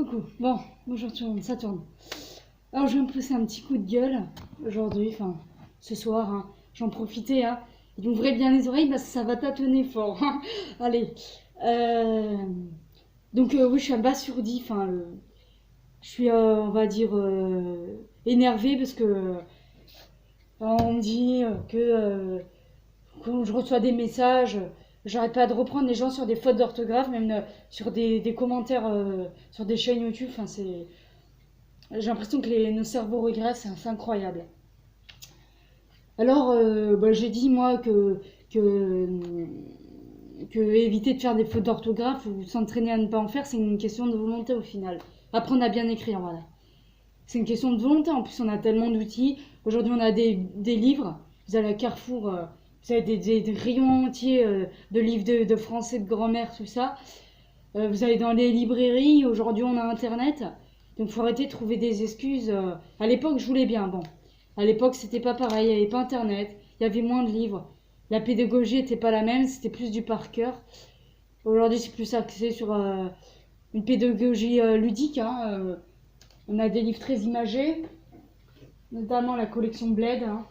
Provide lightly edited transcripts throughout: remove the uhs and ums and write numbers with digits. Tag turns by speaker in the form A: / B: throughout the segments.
A: Coucou, bon, bonjour tout le monde, ça tourne. Alors je vais me pousser un petit coup de gueule aujourd'hui, enfin ce soir, hein. J'en profitais, hein. Et ouvrez bien les oreilles parce que ça va tâtonner fort, hein. Allez. Euh, oui, je suis abasourdie, enfin, je suis, on va dire, énervée parce que on me dit quand je reçois des messages, j'arrête pas de reprendre les gens sur des fautes d'orthographe, même sur des commentaires sur des chaînes YouTube. Enfin, j'ai l'impression que nos cerveaux régressent, c'est incroyable. Alors, j'ai dit moi que, que éviter de faire des fautes d'orthographe ou s'entraîner à ne pas en faire, c'est une question de volonté au final. Apprendre à bien écrire, voilà. C'est une question de volonté. En plus, on a tellement d'outils. Aujourd'hui, on a des livres. Vous allez à Carrefour, vous avez des rayons entiers de livres de français, de grammaire, tout ça. Vous allez dans les librairies. Aujourd'hui, on a Internet. Donc, il faut arrêter de trouver des excuses. À l'époque, je voulais bien. Bon, à l'époque, c'était pas pareil. Il n'y avait pas Internet. Il y avait moins de livres. La pédagogie n'était pas la même. C'était plus du par cœur. Aujourd'hui, c'est plus axé sur une pédagogie ludique, hein. On a des livres très imagés, notamment la collection Bled, hein.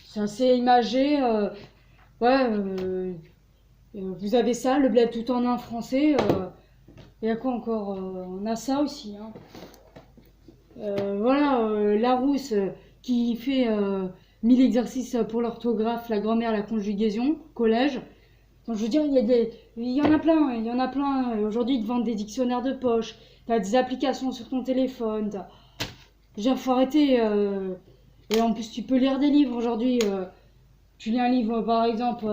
A: C'est assez imagé. Vous avez ça, le Bled tout en un français. Il y a quoi encore on a ça aussi, hein. Larousse qui fait 1000 exercices pour l'orthographe, la grammaire, la conjugaison, collège. Donc, je veux dire, il y en a plein, il y en a plein. Aujourd'hui, ils te vendent des dictionnaires de poche, t'as des applications sur ton téléphone. Je veux dire, faut arrêter. Et en plus, tu peux lire des livres aujourd'hui. Tu lis un livre, par exemple.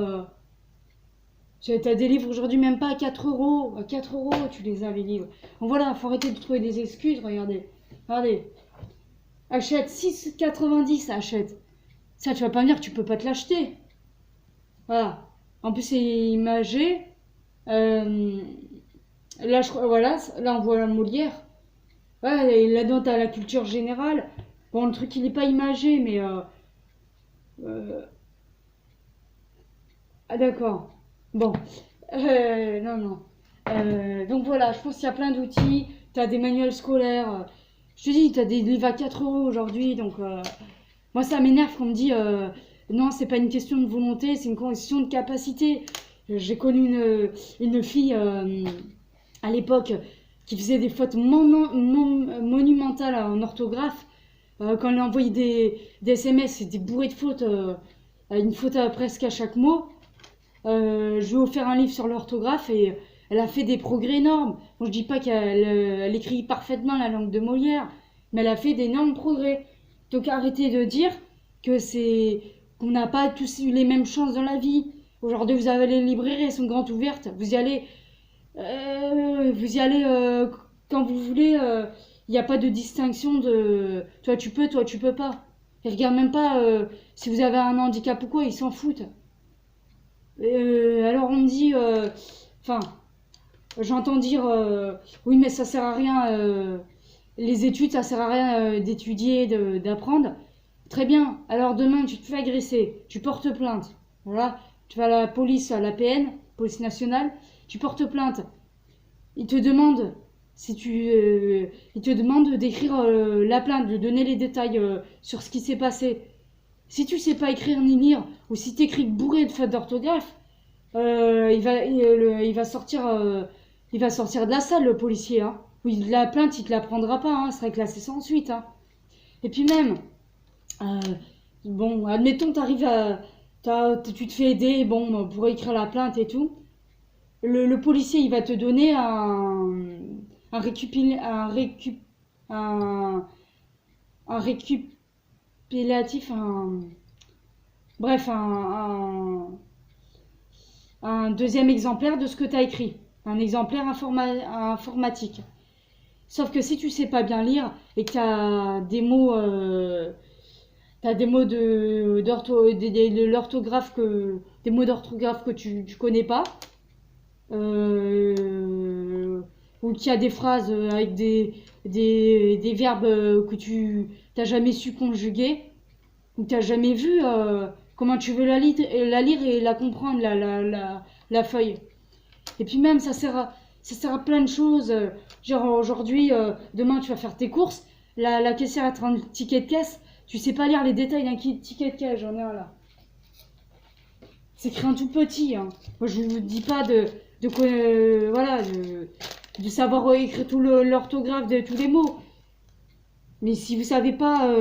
A: T'as des livres aujourd'hui, même pas à 4 euros. À 4 euros, tu les as, les livres. Donc voilà, faut arrêter de trouver des excuses. Regardez. Regardez. Achète 6,90, achète. Ça, tu vas pas me dire que tu peux pas te l'acheter. Voilà. En plus, c'est imagé. Là, on voit la Molière. Ouais, et là-dedans, t'as la culture générale. Bon, le truc, il n'est pas imagé, mais... Ah, d'accord. Bon. Non, non. Donc voilà, je pense qu'il y a plein d'outils. T'as des manuels scolaires. Je te dis, t'as des livres à 4 euros aujourd'hui. Donc, moi, ça m'énerve qu'on me dit... non, c'est pas une question de volonté, c'est une question de capacité. J'ai connu une fille à l'époque qui faisait des fautes monumentales en orthographe. Quand elle a envoyé des SMS, c'était bourré de fautes, une faute presque à chaque mot. Je lui ai offert un livre sur l'orthographe et elle a fait des progrès énormes. Bon, je dis pas qu'elle écrit parfaitement la langue de Molière, mais elle a fait d'énormes progrès. Donc arrêtez de dire qu'on n'a pas tous eu les mêmes chances dans la vie. Aujourd'hui, vous avez les librairies, elles sont grandes ouvertes. Vous y allez quand vous voulez. Il n'y a pas de distinction de toi tu peux pas. Ils regardent même pas si vous avez un handicap ou quoi, ils s'en foutent. Alors on me dit, j'entends dire, oui mais ça sert à rien, les études ça sert à rien d'étudier, d'apprendre. Très bien, alors demain tu te fais agresser, tu portes plainte, voilà, tu vas à la police, à l'APN, police nationale, tu portes plainte. Ils te demandent d'écrire la plainte, de donner les détails sur ce qui s'est passé. Si tu sais pas écrire ni lire, ou si t'écris bourré de fautes d'orthographe, il va sortir de la salle, le policier, hein. Oui, la plainte, il te la prendra pas, hein, elle sera classée sans suite, hein. Et puis même, bon, admettons, tu te fais aider, bon, pour écrire la plainte et tout. Le policier, il va te donner un récupératif, bref, un deuxième exemplaire de ce que tu as écrit, un exemplaire informatique. Sauf que si tu sais pas bien lire et que tu as des mots, de l'orthographe des mots d'orthographe que tu connais pas, ou qu'il y a des phrases avec des verbes que tu n'as jamais su conjuguer, ou que tu n'as jamais vu, comment tu veux la lire et la comprendre, la feuille. Et puis même, ça sert Ça sert à plein de choses. Genre aujourd'hui, demain tu vas faire tes courses, la caissière a te rend le ticket de caisse, tu sais pas lire les détails d'un ticket de caisse, j'en ai un là. C'est écrit en tout petit, hein. Moi je vous dis pas voilà, de savoir écrire tout l'orthographe de tous les mots. Mais si vous savez pas,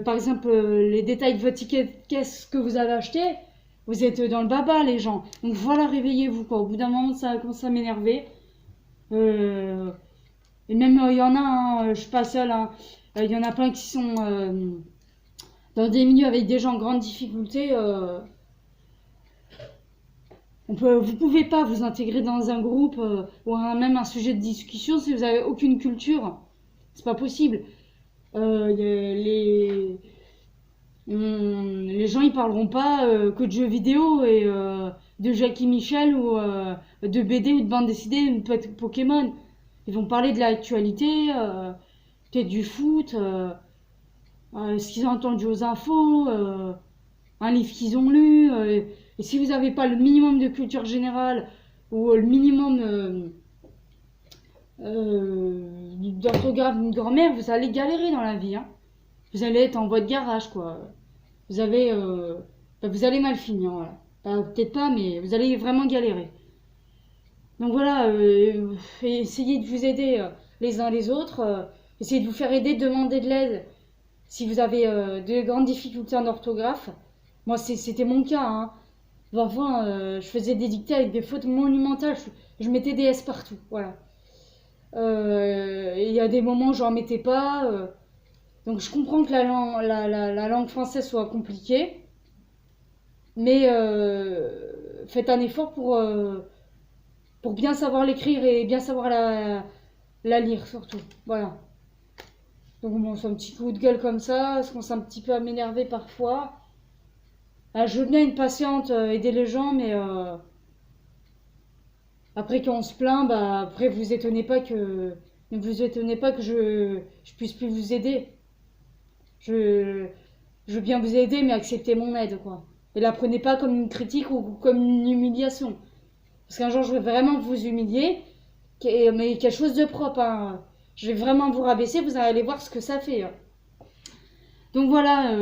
A: par exemple, les détails de votre ticket de caisse que vous avez acheté, vous êtes dans le baba, les gens. Donc voilà, réveillez-vous, quoi. Au bout d'un moment, ça commence à m'énerver. Euh, et même, il y en a, hein, je suis pas seule, hein. Il y en a plein qui sont dans des milieux avec des gens en grande difficulté. Vous pouvez pas vous intégrer dans un groupe ou même un sujet de discussion si vous avez aucune culture. C'est pas possible. Les gens ils parleront pas que de jeux vidéo et de Jackie Michel ou de BD ou de bande dessinée ou de Pokémon. Ils vont parler de l'actualité, peut-être du foot, ce qu'ils ont entendu aux infos, un livre qu'ils ont lu. Et si vous n'avez pas le minimum de culture générale ou le minimum d'orthographe d'une grand-mère, vous allez galérer dans la vie, hein. Vous allez être en voie de garage, quoi. Vous avez, vous allez mal finir, voilà. Peut-être pas, mais vous allez vraiment galérer. Donc voilà, essayez de vous aider les uns les autres. Essayez de vous faire aider, demander de l'aide si vous avez de grandes difficultés en orthographe. Moi, c'était mon cas, hein. Parfois, je faisais des dictées avec des fautes monumentales. Je mettais des S partout, voilà. Il y a des moments où j'en mettais pas. Donc je comprends que la langue française soit compliquée, mais faites un effort pour bien savoir l'écrire et bien savoir la lire surtout. Voilà. Donc bon, c'est un petit coup de gueule comme ça, je commence un petit peu à m'énerver parfois. Je veux bien être patiente, aider les gens, mais après quand on se plaint, bah après ne vous étonnez pas que je puisse plus vous aider. Je, je veux bien vous aider, mais acceptez mon aide, quoi. Et la prenez pas comme une critique ou comme une humiliation. Parce qu'un jour, je vais vraiment vous humilier, mais quelque chose de propre, hein. Je vais vraiment vous rabaisser, vous allez voir ce que ça fait, hein. Donc voilà,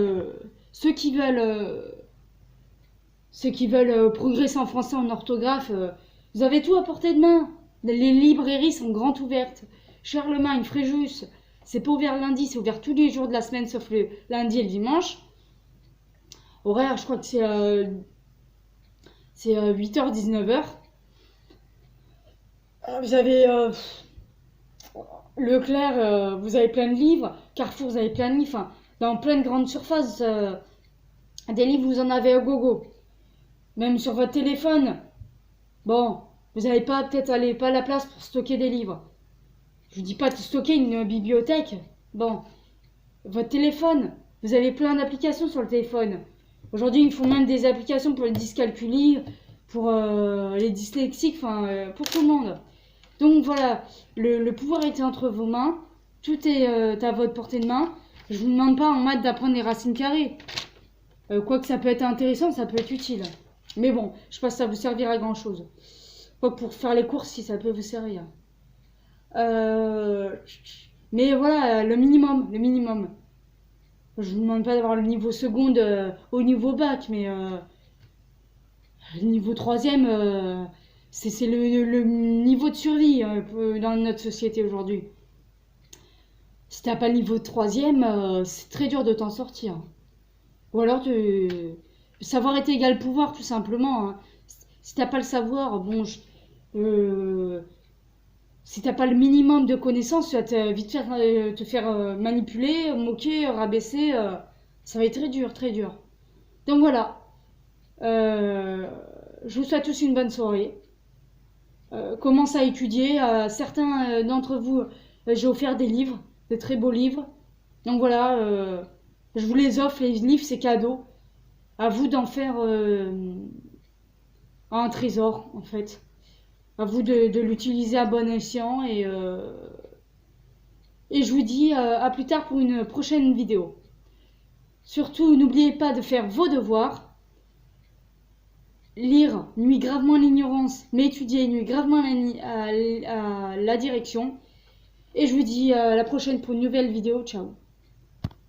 A: ceux qui veulent progresser en français en orthographe, vous avez tout à portée de main. Les librairies sont grandes ouvertes. Charlemagne, Fréjus, c'est pas ouvert le lundi, c'est ouvert tous les jours de la semaine sauf le lundi et le dimanche. Horaire, je crois que c'est 8h, 19h. Vous avez Leclerc, vous avez plein de livres. Carrefour, vous avez plein de livres. Enfin, dans plein de grandes surfaces, des livres, vous en avez à gogo. Même sur votre téléphone. Bon, vous n'avez pas peut-être pas la place pour stocker des livres. Je vous dis pas de stocker une bibliothèque. Bon, votre téléphone, vous avez plein d'applications sur le téléphone. Aujourd'hui, ils font même des applications pour les dyscalculies, pour les dyslexiques, enfin, pour tout le monde. Donc voilà, le pouvoir est entre vos mains. Tout est à votre portée de main. Je vous demande pas en maths d'apprendre les racines carrées. Quoique ça peut être intéressant, ça peut être utile. Mais bon, je pense que ça vous servira à grand chose. Quoique pour faire les courses, si ça peut vous servir. Mais voilà, le minimum, le minimum. Je vous demande pas d'avoir le niveau seconde au niveau bac, mais le niveau troisième, c'est le niveau de survie dans notre société aujourd'hui. Si t'as pas le niveau de troisième, c'est très dur de t'en sortir. Ou alors le savoir est égal pouvoir, tout simplement, hein. Si t'as pas le savoir, bon, si t'as pas le minimum de connaissances, tu vas vite te faire manipuler, moquer, rabaisser. Ça va être très dur, très dur. Donc voilà. Je vous souhaite tous une bonne soirée. Commence à étudier. À certains d'entre vous, j'ai offert des livres, de très beaux livres. Donc voilà, je vous les offre, les livres, c'est cadeau. À vous d'en faire un trésor, en fait. À vous de l'utiliser à bon escient. Et je vous dis à plus tard pour une prochaine vidéo. Surtout, n'oubliez pas de faire vos devoirs. lire nuit gravement l'ignorance, mais étudier nuit gravement la direction. Et je vous dis à la prochaine pour une nouvelle vidéo. Ciao.